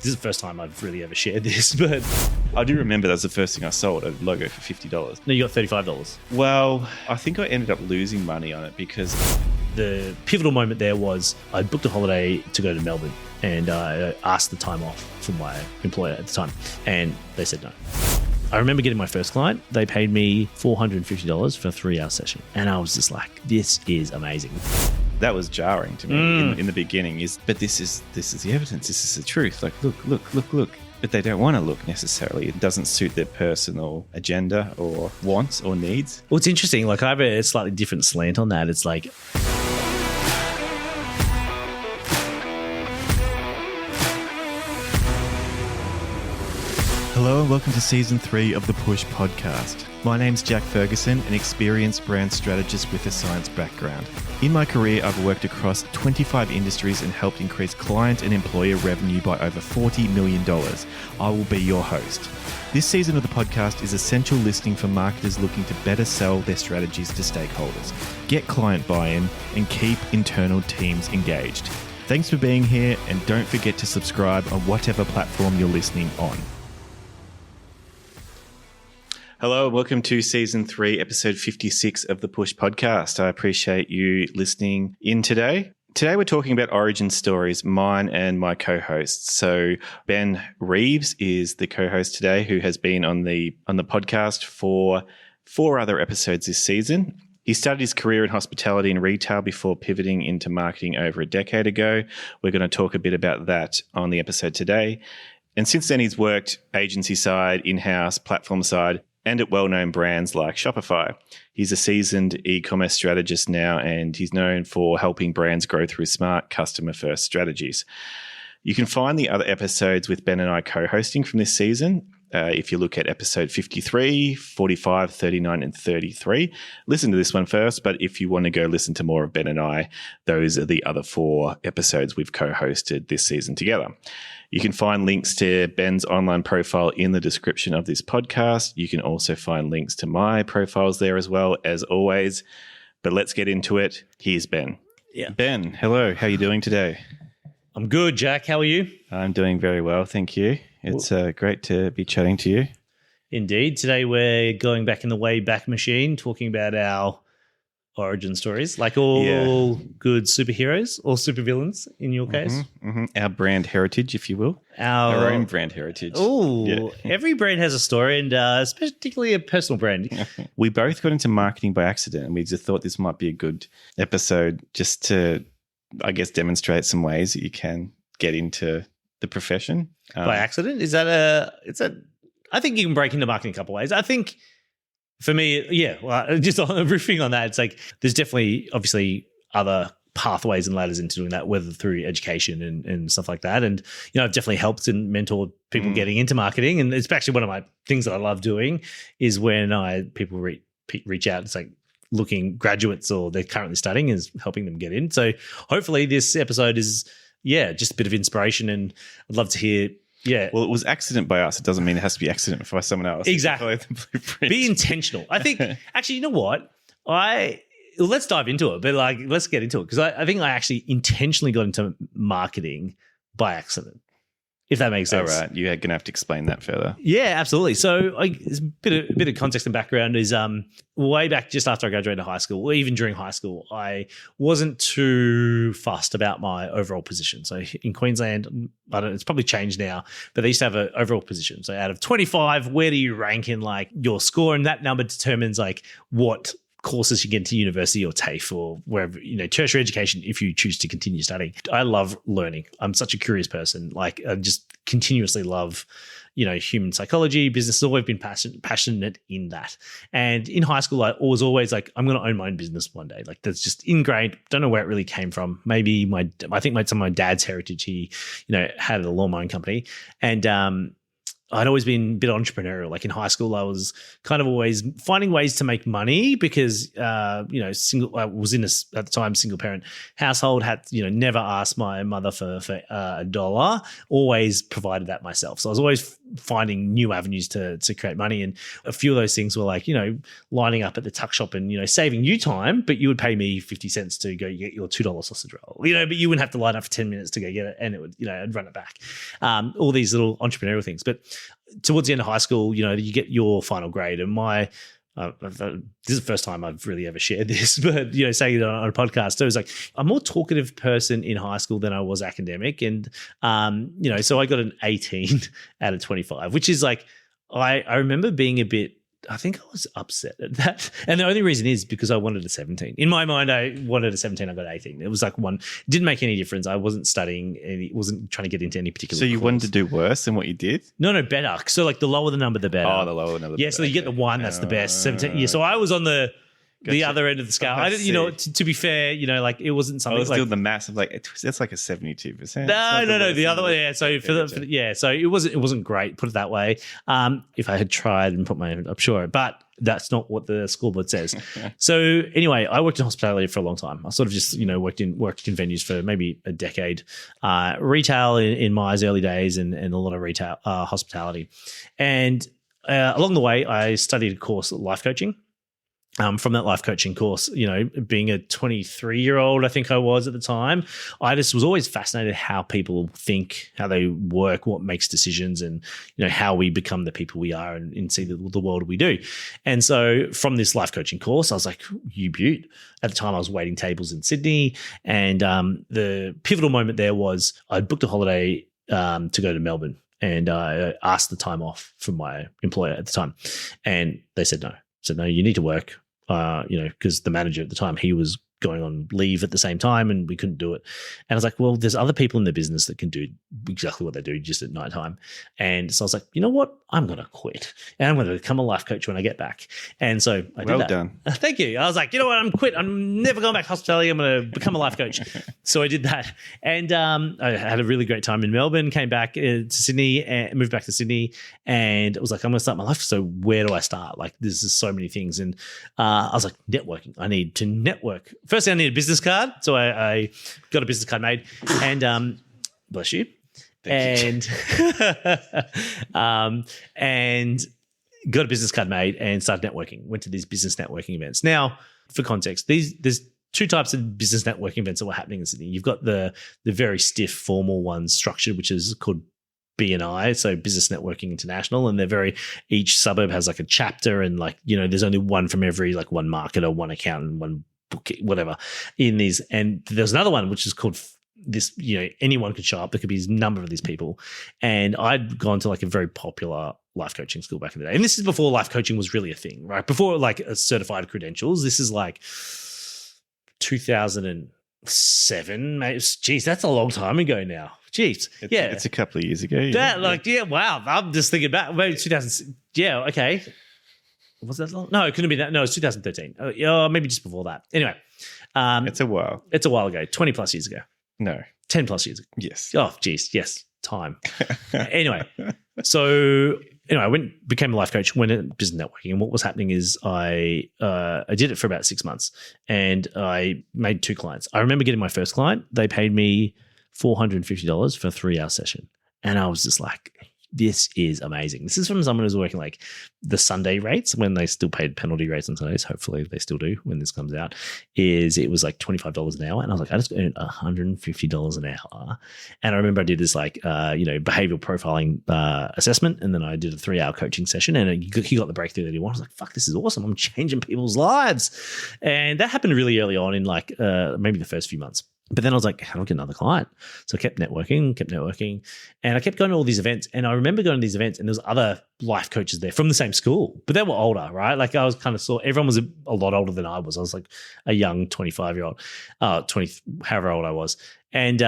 This is the first time I've really ever shared this, but I do remember that's the first thing I sold, a logo for $50. no, you got $35. Well, I think I ended up losing money on it because The pivotal moment there was I booked a holiday to go to Melbourne and I asked the time off from my employer at the time, and they said no. I remember getting my first client. They paid me $450 for a 3-hour session. And I was just like, this is amazing. that was jarring to me in the beginning. But this is the evidence. This is the truth. Like, look. But they don't want to look necessarily. It doesn't suit their personal agenda or wants or needs. Well, it's interesting. Like, I have a slightly different slant on that. It's like, hello and welcome to Season 3 of the Push Podcast. My name's Jack Ferguson, an experienced brand strategist with a science background. In my career, I've worked across 25 industries and helped increase client and employer revenue by over $40 million. I will be your host. This season of the podcast is essential listening for marketers looking to better sell their strategies to stakeholders, get client buy-in, and keep internal teams engaged. Thanks for being here, and don't forget to subscribe on whatever platform you're listening on. Hello, and welcome to Season 3, Episode 56 of the Push Podcast. I appreciate you listening in today. Today we're talking about origin stories, mine and my co-hosts. So Ben Reeves is the co-host today, who has been on the podcast for 4 other episodes this season. He started his career in hospitality and retail before pivoting into marketing over a decade ago. We're going to talk a bit about that on the episode today. And since then, he's worked agency side, in-house, platform side, and at well-known brands like Shopify. He's a seasoned e-commerce strategist now, and he's known for helping brands grow through smart customer-first strategies. You can find the other episodes with Ben and I co-hosting from this season. If you look at episode 53, 45, 39, and 33, listen to this one first. But if you want to go listen to more of Ben and I, those are the other 4 episodes we've co-hosted this season together. You can find links to Ben's online profile in the description of this podcast. You can also find links to my profiles there as well, as always. But let's get into it. Here's Ben. Yeah. Ben, hello. How are you doing today? I'm good, Jack. How are you? I'm doing very well, thank you. It's great to be chatting to you. Indeed. Today we're going back in the Wayback Machine, talking about our origin stories, like all good superheroes or supervillains in your case. Our brand heritage, if you will. Our own brand heritage. Oh, every brand has a story, and particularly a personal brand. We both got into marketing by accident, and we just thought this might be a good episode just to, I guess, demonstrate some ways that you can get into the profession. By accident? I think you can break into marketing a couple of ways. I think for me, just riffing on that, it's like there's definitely obviously other pathways and ladders into doing that, whether through education and stuff like that. And, I've definitely helped and mentored people getting into marketing. And it's actually one of my things that I love doing is when people reach out, it's like looking graduates or they're currently studying is helping them get in. So hopefully this episode is, just a bit of inspiration, and I'd love to hear. Yeah. Well, it was accident by us. It doesn't mean it has to be accident by someone else. Exactly. Be intentional. I think, actually, you know what? Let's dive into it, but let's get into it, because I think I actually intentionally got into marketing by accident, if that makes sense. All right. You're going to have to explain that further. Yeah, absolutely. So a bit of context and background is way back just after I graduated high school, or even during high school, I wasn't too fussed about my overall position. So in Queensland, it's probably changed now, but they used to have an overall position. So out of 25, where do you rank in your score? And that number determines what courses you get into university or TAFE or wherever, tertiary education, if you choose to continue studying. I love learning. I'm such a curious person. I just continuously love, human psychology, business. Has always been passionate in that. And in high school, I was always I'm going to own my own business one day. That's just ingrained. Don't know where it really came from. Maybe some of my dad's heritage. He, had a lawn mowing company, and I'd always been a bit entrepreneurial. Like in high school, I was kind of always finding ways to make money because, I was in at the time, single parent household, had, never asked my mother for a dollar, always provided that myself. So I was always finding new avenues to create money. And a few of those things were like, lining up at the tuck shop and, saving you time, but you would pay me 50 cents to go get your $2 sausage roll, but you wouldn't have to line up for 10 minutes to go get it. And it would, I'd run it back. All these little entrepreneurial things. But towards the end of high school, you get your final grade, and this is the first time I've really ever shared this, but saying it on a podcast, so it was like I'm a more talkative person in high school than I was academic, and so I got an 18 out of 25, which is like I remember being a bit. I think I was upset at that. And the only reason is because I wanted a 17. In my mind, I wanted a 17. I got 18. It was like didn't make any difference. I wasn't studying. Wasn't trying to get into any particular So you course. wanted to do worse than what you did? No, better. So like the lower the number, the better. Oh, the lower the number. Yeah, so you get the 1, that's the best. 17. Yeah, so I was on the other end of the scale. I didn't, to be fair, like it wasn't something. I was like doing the maths of like that's like a 72%. No, the other one. Yeah, so so it wasn't great. Put it that way. If I had tried and put my own, I'm sure, but that's not what the scoreboard says. So anyway, I worked in hospitality for a long time. I sort of just worked in venues for maybe a decade. Retail in my early days, and a lot of retail hospitality, and along the way, I studied a course life coaching. From that life coaching course, being a 23-year-old, I think I was at the time, I just was always fascinated how people think, how they work, what makes decisions, and how we become the people we are and see the world we do. And so from this life coaching course, I was like, you beaut. At the time, I was waiting tables in Sydney, and the pivotal moment there was I'd booked a holiday to go to Melbourne, and I asked the time off from my employer at the time, and they said no. Said, no, you need to work, because the manager at the time, he was going on leave at the same time and we couldn't do it. And I was like, well, there's other people in the business that can do exactly what they do just at nighttime. And so I was like, you know what? I'm going to quit and I'm going to become a life coach when I get back. And so I did that. Well done. Thank you. I was like, you know what? I'm quit. I'm never going back to hospitality. I'm going to become a life coach. So I did that. And I had a really great time in Melbourne, came back to Sydney and moved back to Sydney. And it was like, I'm going to start my life. So where do I start? Like, there's just so many things. And I was like, networking. I need to network. Firstly, I need a business card. So I got a business card made and bless you. And and got a business card made and started networking. Went to these business networking events. Now, for context, there's two types of business networking events that were happening in Sydney. You've got the very stiff, formal ones structured, which is called BNI, so Business Networking International, and each suburb has like a chapter, and like there's only one from every, like one marketer, one accountant, one book, whatever in these. And there's another one which is called this, anyone could show up. There could be a number of these people. And I'd gone to like a very popular life coaching school back in the day. And this is before life coaching was really a thing, right? Before like a certified credentials. This is like 2007, mate. Jeez, that's a long time ago now. Jeez. It's a couple of years ago. Wow. I'm just thinking back. Maybe 2000. Yeah, okay. Was that long? No, it couldn't be that. No, it's 2013. Maybe just before that. Anyway. It's a while. It's a while ago. 20 plus years ago. No. 10 plus years ago. Yes. Oh, geez. Yes. Time. Anyway. So I became a life coach, went into business networking. And what was happening is I did it for about 6 months and I made 2 clients. I remember getting my first client. They paid me $450 for a 3-hour session. And I was just like, this is amazing. This is from someone who's working like the Sunday rates when they still paid penalty rates on Sundays. Hopefully they still do when this comes out. It was like $25 an hour. And I was like, I just earned $150 an hour. And I remember I did this like, behavioral profiling assessment. And then I did a 3-hour coaching session and he got the breakthrough that he wanted. I was like, fuck, this is awesome. I'm changing people's lives. And that happened really early on in like maybe the first few months. But then I was like, how do I get another client? So I kept networking, and I kept going to all these events. And I remember going to these events, and there was other life coaches there from the same school, but they were older, right? Like I was kind of everyone was a lot older than I was. I was like a young 25-year-old, 20, however old I was. And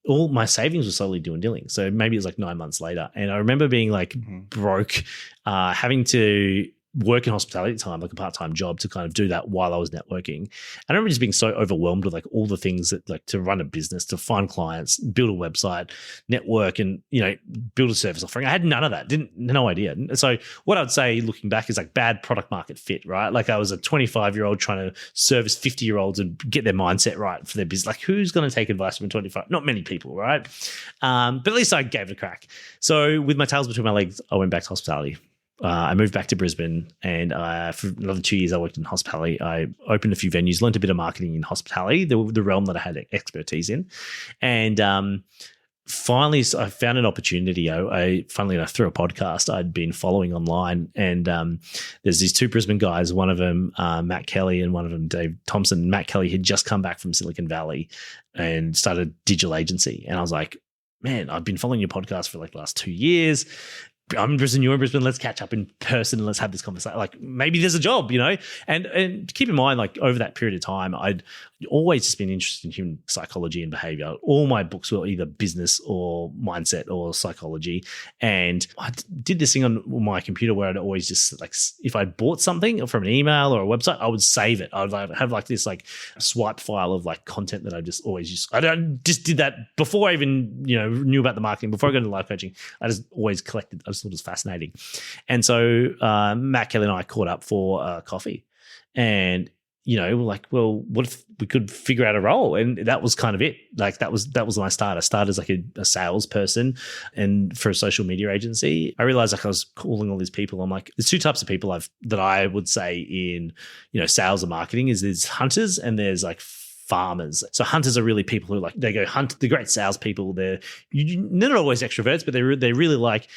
all my savings were slowly dwindling. So maybe it was like 9 months later. And I remember being like broke, having to work in hospitality at the time, like a part-time job to kind of do that while I was networking. And I remember just being so overwhelmed with like all the things that like to run a business, to find clients, build a website, network, and, you know, build a service offering. I had none of that. No idea. So what I'd say looking back is like bad product market fit, right? Like I was a 25-year-old trying to service 50-year-olds and get their mindset right for their business. Like who's going to take advice from a 25? Not many people, right? But at least I gave it a crack. So with my tails between my legs, I went back to hospitality. I moved back to Brisbane, and for another 2 years I worked in hospitality. I opened a few venues, learned a bit of marketing in hospitality, the realm that I had expertise in. And finally I found an opportunity. Funnily enough, through a podcast I'd been following online, and there's these two Brisbane guys, one of them Matt Kelly and one of them Dave Thompson. Matt Kelly had just come back from Silicon Valley and started a digital agency. And I was like, man, I've been following your podcast for like the last 2 years. I'm in Brisbane, you're in Brisbane, let's catch up in person and let's have this conversation. Like maybe there's a job, you know? And keep in mind, like over that period of time, I'd always just been interested in human psychology and behavior. All my books were either business or mindset or psychology. And I did this thing on my computer where I'd always just like, if I bought something from an email or a website, I would save it. I would have like this like swipe file of like content that I just always use. Just did that before I even, you know, knew about the marketing, before I got into life coaching. I just always collected. I just thought it was fascinating. And so Matt Kelly and I caught up for coffee, and, you know, we're like, well, what if we could figure out a role? And that was kind of it. Like that was my start. I started as like a salesperson and for a social media agency. I realized like I was calling all these people. I'm like, there's two types of people that I would say in, you know, sales and marketing is there's hunters and there's like farmers. So hunters are really people who like, they go hunt. They're great salespeople. They're not always extroverts, but they really like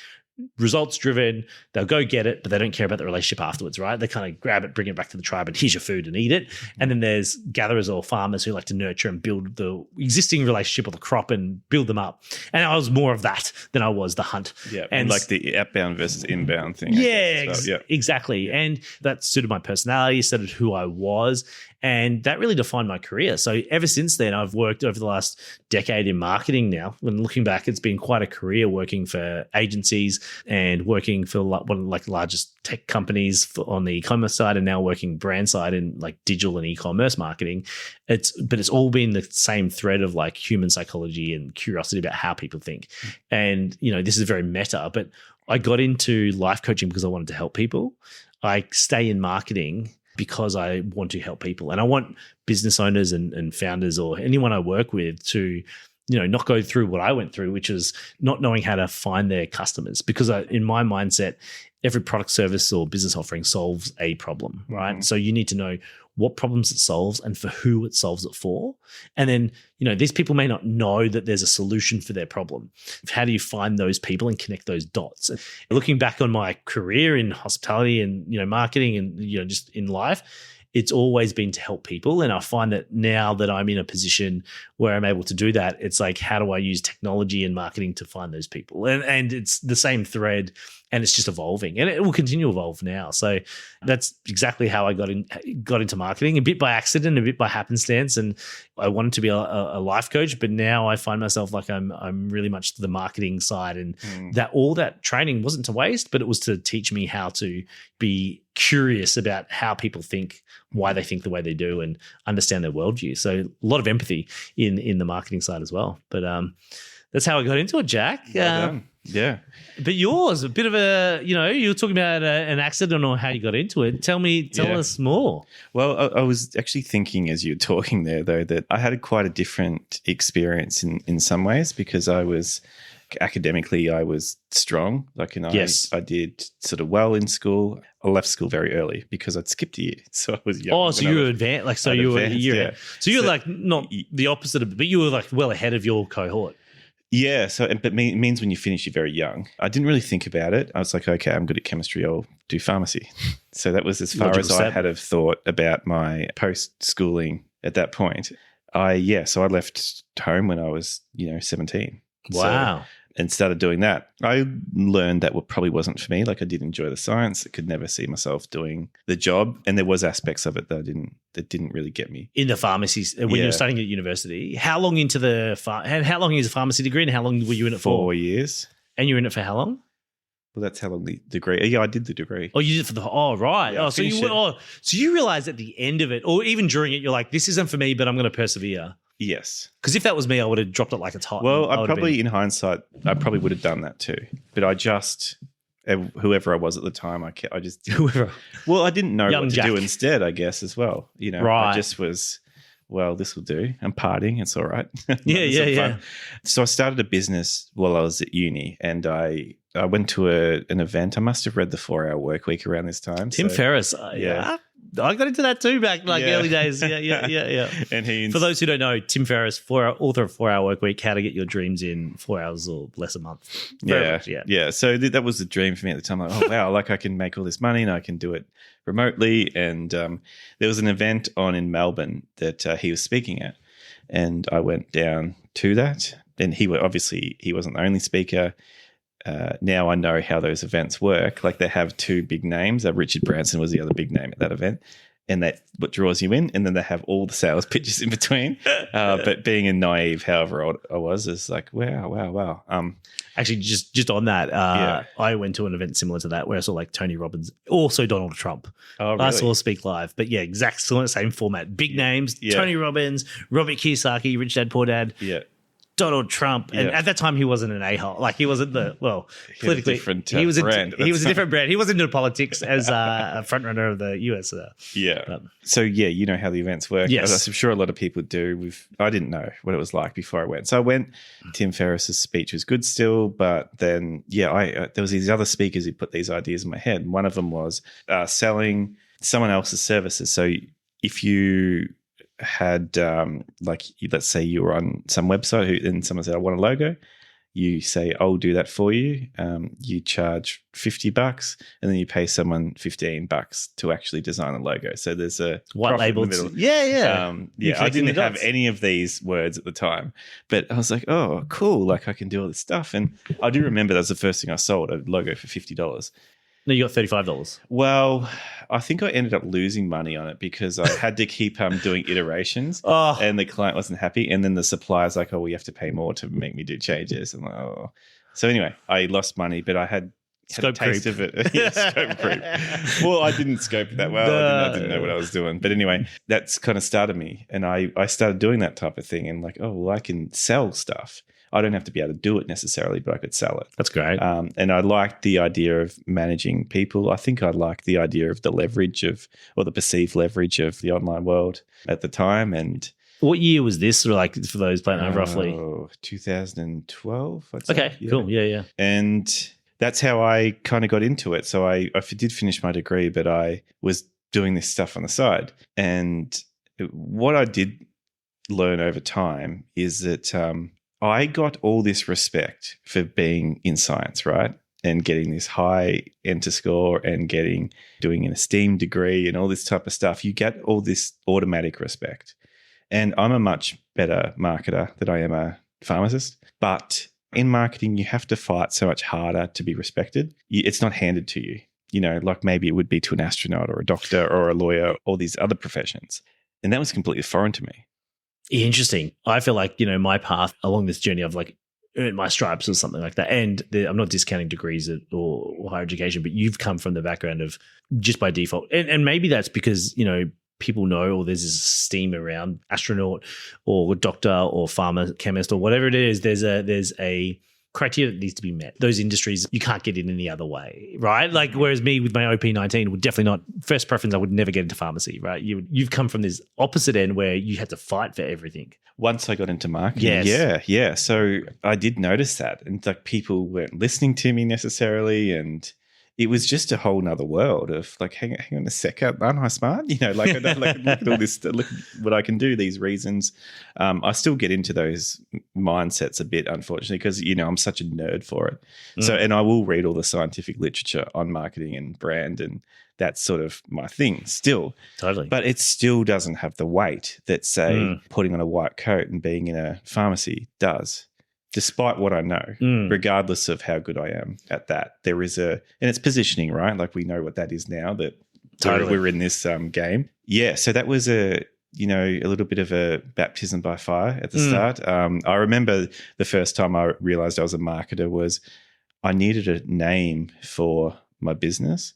results driven. They'll go get it, but they don't care about the relationship afterwards, right? They kind of grab it, bring it back to the tribe, and here's your food and eat it. And then there's gatherers or farmers who like to nurture and build the existing relationship with the crop and build them up. And I was more of that than I was the hunt. Yeah, and like the outbound versus inbound thing. Yeah, exactly. And that suited my personality, suited who I was. And that really defined my career. So ever since then, I've worked over the last decade in marketing now. When looking back, it's been quite a career working for agencies and working for one of like the largest tech companies on the e-commerce side, and now working brand side in like digital and e-commerce marketing. But it's all been the same thread of like human psychology and curiosity about how people think. And, you know, this is very meta, but I got into life coaching because I wanted to help people. I stay in marketing because I want to help people, and I want business owners and founders or anyone I work with to, you know, not go through what I went through, which is not knowing how to find their customers. Because in my mindset, every product, service, or business offering solves a problem, right? Mm-hmm. So you need to know what problems it solves and for who it solves it for. And then, you know, these people may not know that there's a solution for their problem. How do you find those people and connect those dots? And looking back on my career in hospitality and, you know, marketing and, you know, just in life, it's always been to help people. And I find that now that I'm in a position where I'm able to do that, it's like, how do I use technology and marketing to find those people? And it's the same thread, and it's just evolving, and it will continue to evolve now. So that's exactly how I got into marketing, a bit by accident, a bit by happenstance. And I wanted to be a life coach, but now I find myself like I'm really much to the marketing side, and that all that training wasn't to waste, but it was to teach me how to be curious about how people think, why they think the way they do, and understand their worldview. So a lot of empathy in the marketing side as well. But that's how I got into it, Jack. Yeah. But yours, a bit of a, you know, you were talking about an accident or how you got into it. Tell us more. Well, I was actually thinking as you were talking there, though, that I had quite a different experience in some ways, because I was academically, I was strong. Like, and I did sort of well in school. I left school very early because I'd skipped a year. So I was young. Oh, so you were advanced. Like, so you were a year. Yeah. So you were like not the opposite of, but you were like well ahead of your cohort. Yeah. So, but it means when you finish, you're very young. I didn't really think about it. I was like, okay, I'm good at chemistry. I'll do pharmacy. So that was as far as I had of thought about my post-schooling at that point. So I left home when I was, 17. Wow. So, and started doing that. I learned that probably wasn't for me. Like, I did enjoy the science. I could never see myself doing the job. And there was aspects of it that didn't really get me. In the pharmacies, when you were studying at university, how long into how long is a pharmacy degree, and how long were you in it for? 4 years. And you were in it for how long? Well, that's how long the degree. Yeah, I did the degree. Oh, you did it for the. Oh, right. Yeah, So you realized at the end of it, or even during it, you're like, this isn't for me, but I'm going to persevere. Yes. Because if that was me, I would have dropped it like it's hot. Well, in hindsight, I probably would have done that too. But I just, whoever I was at the time, I just whoever. Well, I didn't know Young what to Jack. do instead, I guess, as well. You know, Right. I just was, well, this will do. I'm partying. It's all right. Yeah. So I started a business while I was at uni, and I went to an event. I must have read the 4-Hour Workweek around this time. Tim Ferriss. Yeah. I got into that too back early days. Yeah. And for those who don't know, Tim Ferriss, author of 4-Hour Workweek, How to Get Your Dreams in 4 hours or less a month. Very much. So that was the dream for me at the time. Like, oh wow, like I can make all this money and I can do it remotely. And there was an event on in Melbourne that he was speaking at, and I went down to that. And he wasn't the only speaker. Now I know how those events work. Like they have two big names. Richard Branson was the other big name at that event, and that's what draws you in. And then they have all the sales pitches in between. But being a naive, however old I was, is like, wow. Actually, just on that, I went to an event similar to that where I saw like Tony Robbins, also Donald Trump. Oh, really? I saw speak live, but yeah, exact same format. Big names, Tony Robbins, Robert Kiyosaki, Rich Dad Poor Dad. Yeah. Donald Trump, and at that time he wasn't an a-hole. Like he wasn't politically. He was a different brand. He wasn't into politics as a front runner of the US. So you know how the events work. Yes, as I'm sure a lot of people do. I didn't know what it was like before I went. So I went. Tim Ferriss's speech was good still, but then there was these other speakers who put these ideas in my head. One of them was selling someone else's services. So if you had let's say you were on some website and someone said, I want a logo, you say, I'll do that for you. You charge $50 and then you pay someone $15 to actually design a logo. So there's a white label. I didn't have any of these words at the time, but I was like, oh, cool. Like I can do all this stuff. And I do remember that was the first thing I sold, a logo for $50. No, you got $35. Well, I think I ended up losing money on it because I had to keep doing iterations and the client wasn't happy. And then the supplier's like, oh, we have to pay more to make me do changes. I'm like, oh. So anyway, I lost money, but I had a taste of it. Scope creep. Well, I didn't scope it that well. I didn't know what I was doing. But anyway, that's kind of started me. And I started doing that type of thing and like, oh, well, I can sell stuff. I don't have to be able to do it necessarily, but I could sell it. That's great. And I liked the idea of managing people. I think I liked the idea of the leverage or the perceived leverage of the online world at the time. And what year was this? Sort of like for those playing roughly? 2012. I'd say. Okay, cool. Yeah. And that's how I kind of got into it. So I did finish my degree, but I was doing this stuff on the side. And what I did learn over time is that I got all this respect for being in science, right? And getting this high enter score and doing an esteemed degree and all this type of stuff. You get all this automatic respect. And I'm a much better marketer than I am a pharmacist. But in marketing, you have to fight so much harder to be respected. It's not handed to you, like maybe it would be to an astronaut or a doctor or a lawyer or these other professions. And that was completely foreign to me. Interesting. I feel like, my path along this journey, I've like earned my stripes or something like that. And I'm not discounting degrees or higher education, but you've come from the background of just by default. And maybe that's because, people know, or there's this steam around astronaut or doctor or pharma chemist or whatever it is. There's a criteria that needs to be met. Those industries, you can't get in any other way, right? Like, whereas me with my OP19 would definitely not, first preference, I would never get into pharmacy, right? You've come from this opposite end where you had to fight for everything. Once I got into marketing, yeah. So I did notice that. And like people weren't listening to me necessarily. And it was just a whole nother world of like, hang on a sec, aren't I smart? Look at all this, look what I can do, these reasons. I still get into those mindsets a bit, unfortunately, because, I'm such a nerd for it. So, and I will read all the scientific literature on marketing and brand, and that's sort of my thing still. Totally. But it still doesn't have the weight that, say, putting on a white coat and being in a pharmacy does. Despite what I know, regardless of how good I am at that, there is and it's positioning, right? Like we know what that is now that we're in this game. Yeah. So that was a little bit of a baptism by fire at the start. I remember the first time I realized I was a marketer was I needed a name for my business,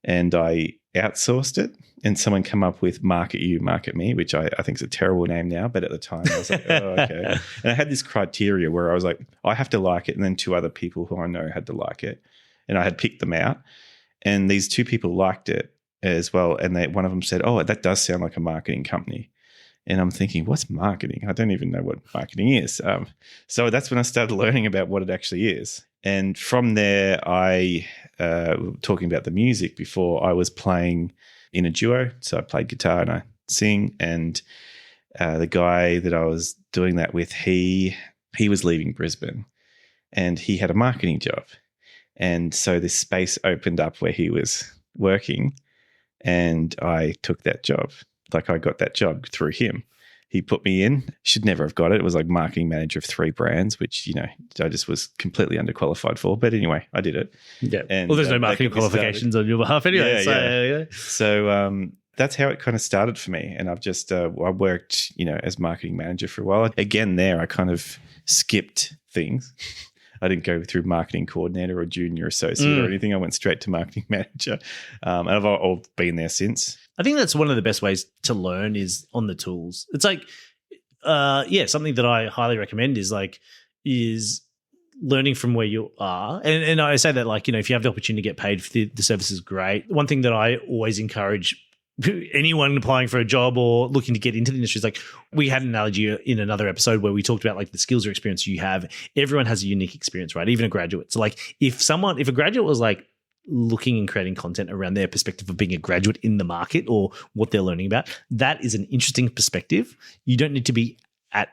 and I outsourced it, and someone come up with Market You, Market Me, which I think is a terrible name now, but at the time I was like, oh, okay. And I had this criteria where I was like, I have to like it, and then 2 other people who I know had to like it, and I had picked them out, and these 2 people liked it as well, and one of them said, oh, that does sound like a marketing company. And I'm thinking, what's marketing? I don't even know what marketing is. So that's when I started learning about what it actually is. And from there, talking about the music before, I was playing in a duo. So I played guitar and I sing. And the guy that I was doing that with, he was leaving Brisbane and he had a marketing job. And so this space opened up where he was working, and I took that job. Like, I got that job through him. He put me in. Should never have got it. It was like marketing manager of 3 brands, which, I just was completely underqualified for. But anyway, I did it. Yeah. And, well, there's no marketing qualifications on your behalf anyway. Yeah. So that's how it kind of started for me. And I've just, I worked, as marketing manager for a while. Again, there, I kind of skipped things. I didn't go through marketing coordinator or junior associate or anything. I went straight to marketing manager. And I've all been there since. I think that's one of the best ways to learn is on the tools. It's like, something that I highly recommend is learning from where you are. And I say that, like, if you have the opportunity to get paid for the service is great. One thing that I always encourage anyone applying for a job or looking to get into the industry is, like, we had an analogy in another episode where we talked about, like, the skills or experience you have. Everyone has a unique experience, right? Even a graduate. So, like, if a graduate was like looking and creating content around their perspective of being a graduate in the market or what they're learning about, that is an interesting perspective. You don't need to be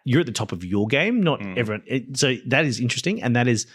you're at the top of your game, not everyone. So that is interesting, and that is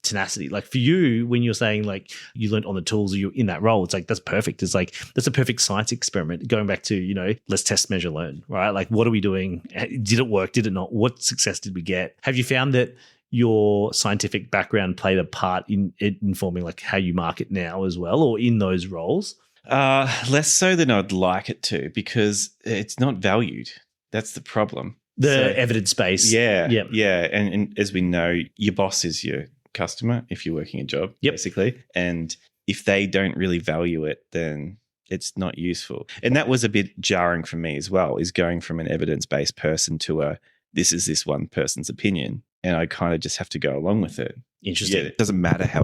tenacity. Like, for you, when you're saying, like, you learned on the tools or you're in that role, it's like, that's perfect. It's like, that's a perfect science experiment. Going back to, let's test, measure, learn, right? Like, what are we doing? Did it work? Did it not? What success did we get? Have you found that your scientific background played a part in it informing, like, how you market now as well, or in those roles? Less so than I'd like it to, because it's not valued. That's the problem. Evidence base. Yeah. And as we know, your boss is your customer if you're working a job, basically. And if they don't really value it, then it's not useful. And that was a bit jarring for me as well, is going from an evidence-based person to this is this one person's opinion. And I kind of just have to go along with it. Interesting. Yeah, it doesn't matter how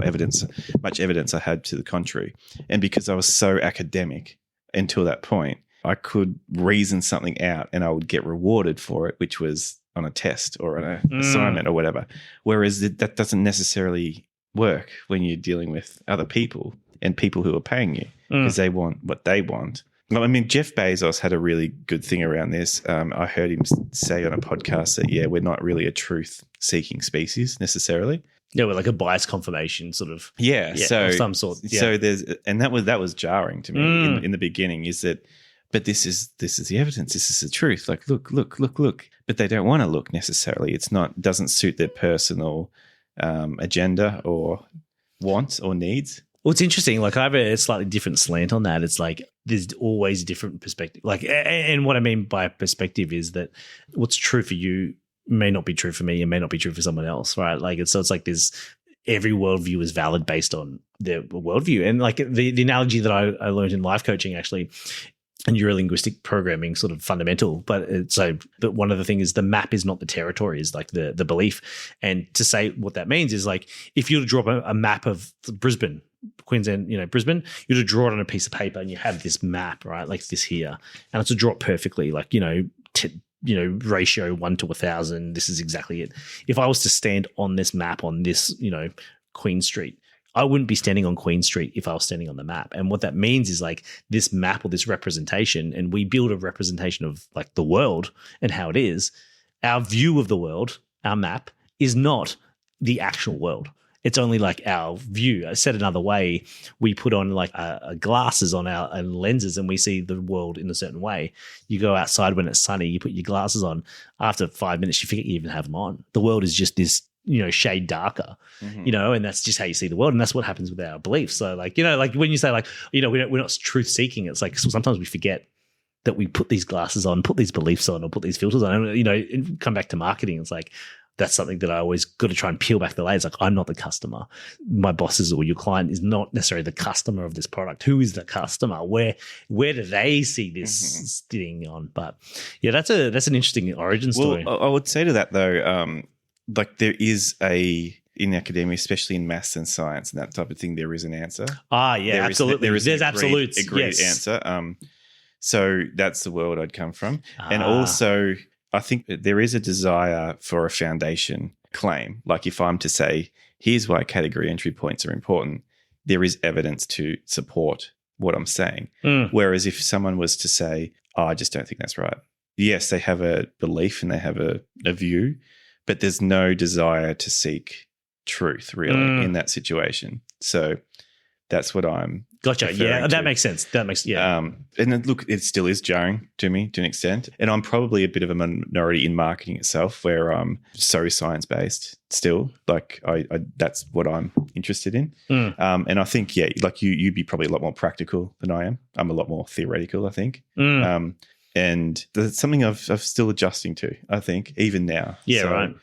much evidence I had to the contrary. And because I was so academic until that point, I could reason something out and I would get rewarded for it, which was on a test or on an assignment or whatever. Whereas that doesn't necessarily work when you're dealing with other people and people who are paying you because they want what they want. I mean, Jeff Bezos had a really good thing around this. I heard him say on a podcast that, we're not really a truth-seeking species necessarily. Yeah, we're like a bias confirmation sort of. So of some sort. Yeah. So that was jarring to me in the beginning. Is that, but this is the evidence. This is the truth. Like, look. But they don't want to look necessarily. Doesn't suit their personal agenda or wants or needs. Well, it's interesting. Like, I have a slightly different slant on that. It's like there's always a different perspective. Like, and what I mean by perspective is that what's true for you may not be true for me and may not be true for someone else, right? Like, it's like every worldview is valid based on their worldview. And like the analogy that I learned in life coaching, actually, and neurolinguistic programming, sort of fundamental. But one of the things is the map is not the territory, is like the belief. And to say what that means is, like, if you were to draw up a map of Brisbane, Queensland, Brisbane, you're to draw it on a piece of paper and you have this map, right? Like this here. And it's to draw it perfectly, like, ratio 1 to 1,000. This is exactly it. If I was to stand on this map on this, Queen Street, I wouldn't be standing on Queen Street if I was standing on the map. And what that means is, like, this map or this representation, and we build a representation of, like, the world and how it is. Our view of the world, our map, is not the actual world. It's only like our view. Said another way, we put on like glasses on our lenses and we see the world in a certain way. You go outside when it's sunny, you put your glasses on. After 5 minutes, you forget you even have them on. The world is just this, shade darker, and that's just how you see the world. And that's what happens with our beliefs. So like, like when you say like, we're not truth seeking, it's like sometimes we forget that we put these glasses on, put these beliefs on, or put these filters on, and come back to marketing. It's like, that's something that I always got to try and peel back the layers. Like, I'm not the customer. My bosses or your client is not necessarily the customer of this product. Who is the customer? Where do they see this sitting on? But yeah, that's an interesting origin story. Well, I would say to that though, like there is in academia, especially in maths and science and that type of thing, there is an answer. Absolutely. There's absolutes. Agreed answer. So that's the world I'd come from. And also, I think that there is a desire for a foundation claim. Like if I'm to say, here's why category entry points are important, there is evidence to support what I'm saying. Whereas if someone was to say, I just don't think that's right. Yes, they have a belief and they have a view, but there's no desire to seek truth really in that situation. So that's what I'm Gotcha. Yeah, that makes sense. And then look, it still is jarring to me to an extent. And I'm probably a bit of a minority in marketing itself where I'm so science-based still. Like I that's what I'm interested in. And I think, like you'd be probably a lot more practical than I am. I'm a lot more theoretical, I think. And that's something I'm still adjusting to, I think, even now. Yeah, so, right.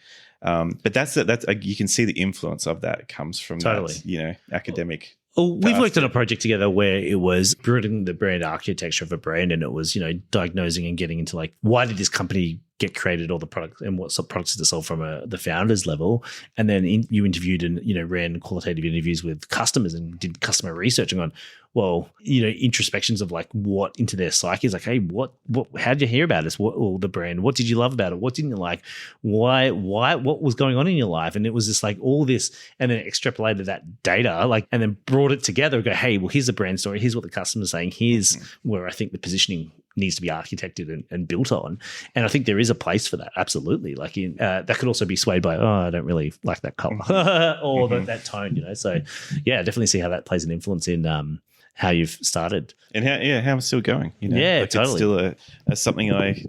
But that's you can see the influence of that comes from that, academic. Well, we've worked on a project together where it was building the brand architecture of a brand, and it was, diagnosing and getting into like, why did this company get created, or the product, and what sort of products to sell from the founders level. And then you interviewed and, ran qualitative interviews with customers and did customer research and gone, well, introspections of like what into their psyche is like, hey, what, how did you hear about us? Or the brand? What did you love about it? What didn't you like? Why, what was going on in your life? And it was just like all this, and then extrapolated that data, like, and then brought it together and go, hey, well, here's the brand story. Here's what the customer's saying. Here's where I think the positioning needs to be architected and built on. And I think there is a place for that. Absolutely. Like that could also be swayed by, I don't really like that color or that tone, So yeah, I definitely see how that plays an influence in how you've started. And how I'm still going, Yeah, like totally. It's still something I,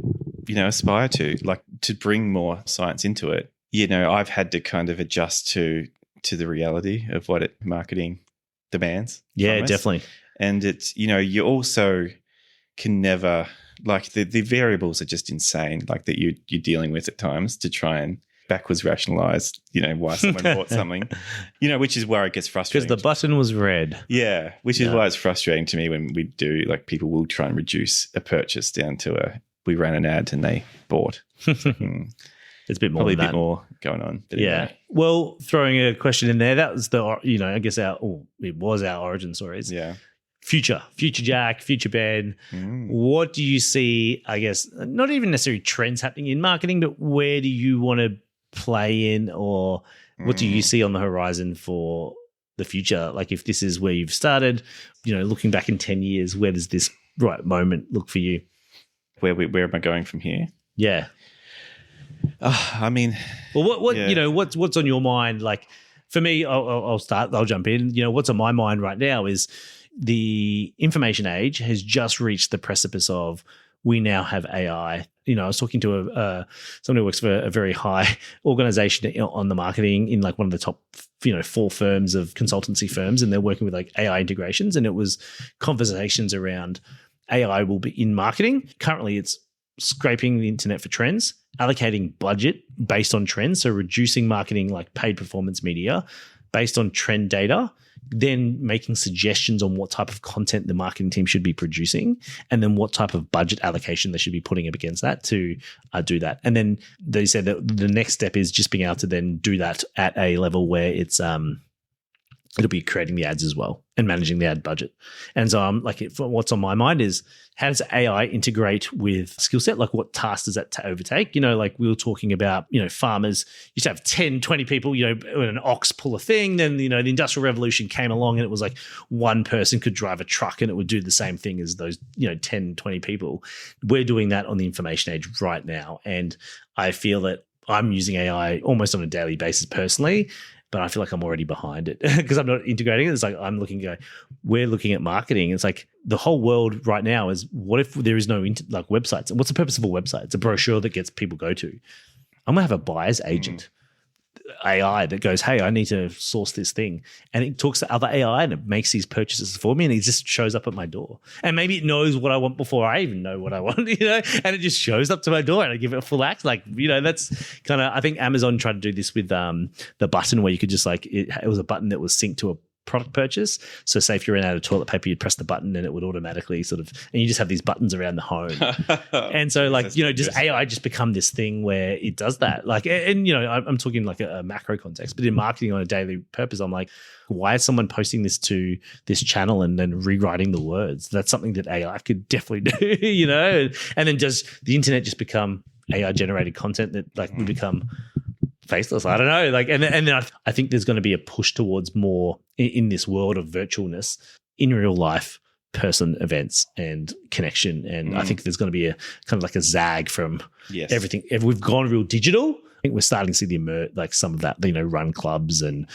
aspire to, like to bring more science into it. I've had to kind of adjust to the reality of what marketing demands. Yeah, definitely. And it's, you also can never, like the variables are just insane, like that you're dealing with at times to try and backwards rationalize, why someone bought something, which is where it gets frustrating. Because the button was red. Yeah, which is why it's frustrating to me when we do, like people will try and reduce a purchase down to we ran an ad and they bought. It's a bit more probably than a bit more going on. But yeah. Anyway. Well, throwing a question in there, that was I guess it was our origin stories. Yeah. Future Jack, future Ben. What do you see, I guess, not even necessarily trends happening in marketing, but where do you want to play in, or what do you see on the horizon for the future? Like if this is where you've started, looking back in 10 years, where does this right moment look for you? Where am I going from here? Yeah. I mean, well, what's on your mind? Like for me, I'll start. I'll jump in. What's on my mind right now is the information age has just reached the precipice of we now have AI. I was talking to someone who works for a very high organization on the marketing in like one of the top 4 firms of consultancy firms, and they're working with like AI integrations, and it was conversations around AI will be in marketing. Currently, it's scraping the internet for trends, allocating budget based on trends, so reducing marketing like paid performance media based on trend data, then making suggestions on what type of content the marketing team should be producing, and then what type of budget allocation they should be putting up against that to do that. And then they said that the next step is just being able to then do that at a level where it's it'll be creating the ads as well and managing the ad budget. And so I'm like, what's on my mind is how does AI integrate with skill set? Like what tasks does that overtake? Like we were talking about, farmers used to have 10, 20 people, when an ox pull a thing, then, the Industrial Revolution came along and it was like one person could drive a truck and it would do the same thing as those, 10, 20 people. We're doing that on the information age right now. And I feel that I'm using AI almost on a daily basis personally, but I feel like I'm already behind it because I'm not integrating it. It's like we're looking at marketing. It's like the whole world right now is, what if there is no websites? What's the purpose of a website? It's a brochure that gets people go to. I'm going to have a buyer's agent. AI that goes, hey, I need to source this thing. And it talks to other AI and it makes these purchases for me and it just shows up at my door. And maybe it knows what I want before I even know what I want, and it just shows up to my door and I give it a full act. Like, that's kind of, I think Amazon tried to do this with the button where you could just it was a button that was synced to a product purchase. So say if you ran out of toilet paper, you'd press the button and it would automatically and you just have these buttons around the home. And so just AI just become this thing where it does that. I'm talking like a macro context, but in marketing on a daily purpose, I'm like, why is someone posting this to this channel and then rewriting the words? That's something that AI could definitely do, and then does the internet just become AI generated content that we become faceless? I don't know. And then I think there's going to be a push towards more in this world of virtualness in real life person events and connection. And I think there's going to be a kind of like a zag from everything. We've gone real digital. I think we're starting to see some of that, run clubs and,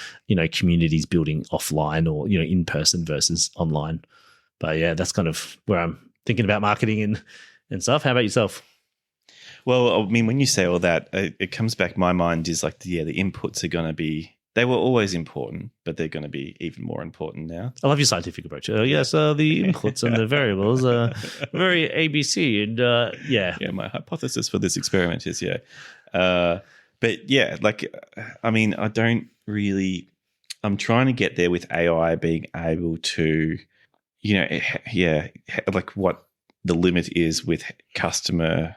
communities building offline or, in person versus online. But yeah, that's kind of where I'm thinking about marketing and stuff. How about yourself? Well, I mean, when you say all that, it comes back, my mind is like, the inputs are going to be, they were always important, but they're going to be even more important now. I love your scientific approach. Yes, the inputs and the variables are very ABC. And yeah, my hypothesis for this experiment is, but yeah, I mean, I don't really, I'm trying to get there with AI being able to, what the limit is with customer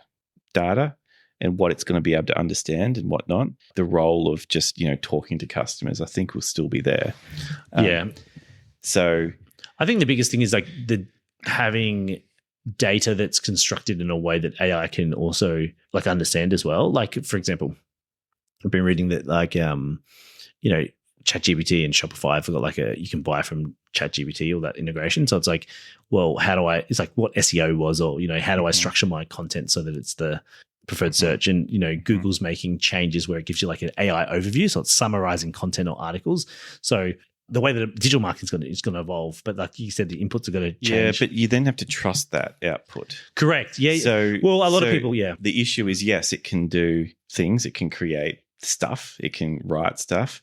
data and what it's going to be able to understand and whatnot. The role of just, talking to customers, I think will still be there. So I think the biggest thing is the having data that's constructed in a way that AI can also understand as well. Like, for example, I've been reading that ChatGPT and Shopify have got you can buy from ChatGPT, all that integration. So it's like, well, it's like what SEO was, or, how do I structure my content so that it's the preferred search? And, Google's making changes where it gives you an AI overview. So it's summarizing content or articles. So the way that digital marketing is going to evolve, but like you said, the inputs are going to change. Yeah, but you then have to trust that output. Correct. Yeah. So, a lot of people, The issue is, yes, it can do things. It can create stuff. It can write stuff.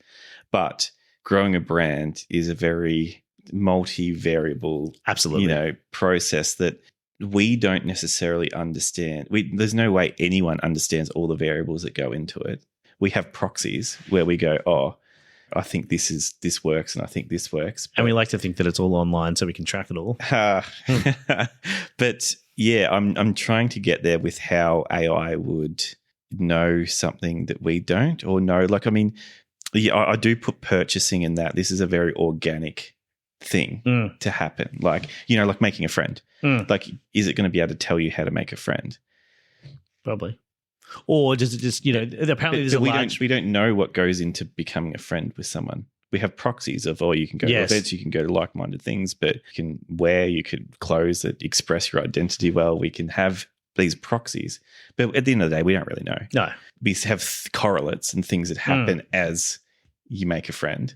But growing a brand is a very multi-variable, absolutely, process that we don't necessarily understand. There's no way anyone understands all the variables that go into it. We have proxies where we go, oh, I think this works, and I think this works, and we like to think that it's all online so we can track it all. But yeah, I'm trying to get there with how AI would know something that we don't, or know. I do put purchasing in that. This is a very organic thing to happen. Like making a friend. Is it going to be able to tell you how to make a friend? Probably. Or does it just, apparently there's we don't know what goes into becoming a friend with someone. We have proxies of, you can go to events, you can go to like-minded things, but you can clothes that express your identity well. We can have these proxies. But at the end of the day, we don't really know. No. We have correlates and things that happen as you make a friend.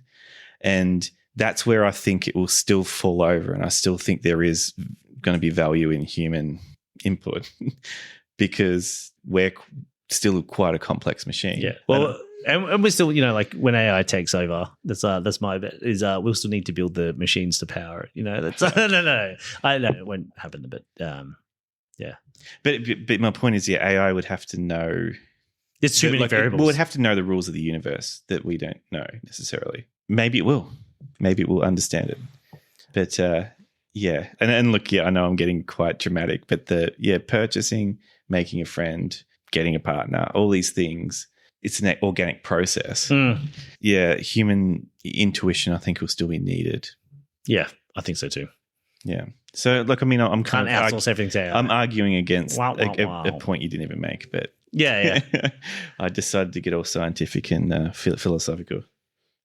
And that's where I think it will still fall over. And I still think there is going to be value in human input because we're still quite a complex machine. Yeah. Well, and we're still, when AI takes over, that's my bet, is we'll still need to build the machines to power it. That's no. I know it won't happen, but yeah. But my point is, AI would have to know. There's too many variables. It would have to know the rules of the universe that we don't know necessarily. Maybe it will. Maybe it will understand it. But yeah. And look, I know I'm getting quite dramatic, but purchasing, making a friend, getting a partner, all these things, it's an organic process. Yeah. Human intuition, I think, will still be needed. Yeah, I think so too. Yeah. So, look, I mean, I'm kind of outsource everything to AI. I'm arguing against a point you didn't even make, but yeah. I decided to get all scientific and philosophical.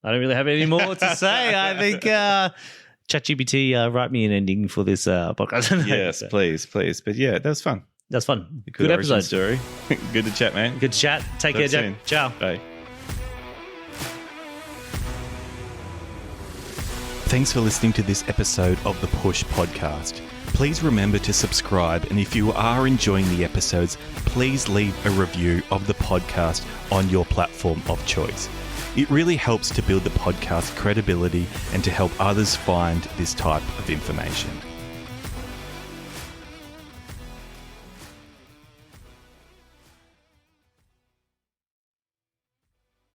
I don't really have any more to say. I think ChatGPT, write me an ending for this podcast. Yes, please. But yeah, that was fun. That's fun. Good episode. Story. Good to chat, man. Good to chat. Take care, Jack. Ciao. Bye. Thanks for listening to this episode of the Push Podcast. Please remember to subscribe, and if you are enjoying the episodes, please leave a review of the podcast on your platform of choice. It really helps to build the podcast credibility and to help others find this type of information.